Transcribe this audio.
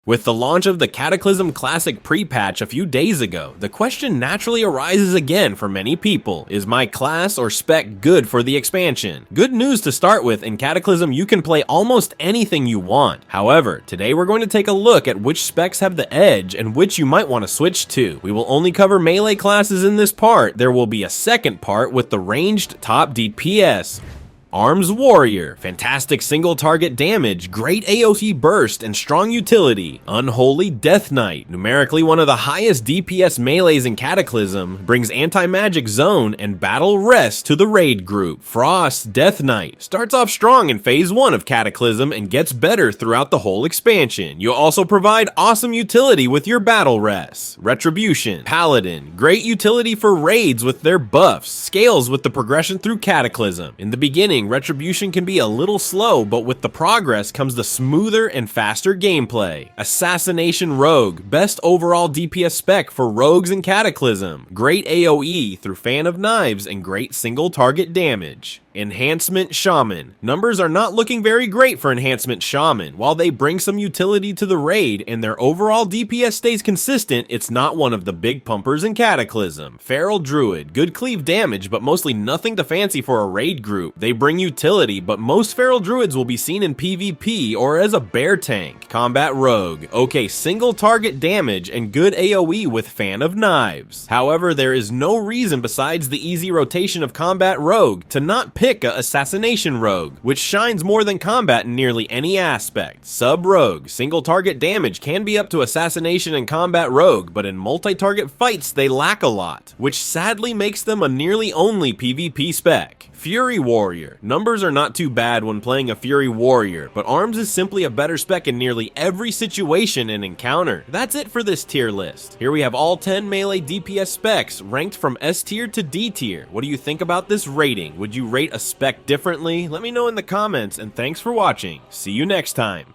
With the launch of the Cataclysm Classic pre-patch a few days ago, the question naturally arises again for many people: is my class or spec good for the expansion? Good news to start with, in Cataclysm you can play almost anything you want. However, today we're going to take a look at which specs have the edge and which you might want to switch to. We will only cover melee classes in this part. There will be a second part with the ranged top DPS. Arms Warrior, fantastic single target damage, great AoE burst, and strong utility. Unholy Death Knight, numerically one of the highest DPS melees in Cataclysm, brings anti-magic zone and battle rest to the raid group. Frost Death Knight starts off strong in phase 1 of Cataclysm and gets better throughout the whole expansion. You'll also provide awesome utility with your battle rests. Retribution Paladin, great utility for raids with their buffs, scales with the progression through Cataclysm. In the beginning, Retribution can be a little slow, but with the progress comes the smoother and faster gameplay. Assassination Rogue, best overall DPS spec for rogues in Cataclysm. Great AoE through Fan of Knives and great single target damage. Enhancement Shaman. Numbers are not looking very great for Enhancement Shaman. While they bring some utility to the raid and their overall DPS stays consistent, it's not one of the big pumpers in Cataclysm. Feral Druid. Good cleave damage, but mostly nothing to fancy for a raid group. They bring utility, but most Feral Druids will be seen in PvP or as a bear tank. Combat Rogue. Okay, single target damage and good AoE with Fan of Knives. However, there is no reason besides the easy rotation of Combat Rogue to not pick a Assassination Rogue, which shines more than combat in nearly any aspect. Sub Rogue. Single target damage can be up to Assassination and Combat Rogue, but in multi-target fights they lack a lot, which sadly makes them a nearly only PvP spec. Fury Warrior. Numbers are not too bad when playing a Fury Warrior, but Arms is simply a better spec in nearly every situation and encounter. That's it for this tier list. Here we have all 10 melee DPS specs ranked from S tier to D tier. What do you think about this rating? Would you rate a spec differently? Let me know in the comments, and thanks for watching. See you next time.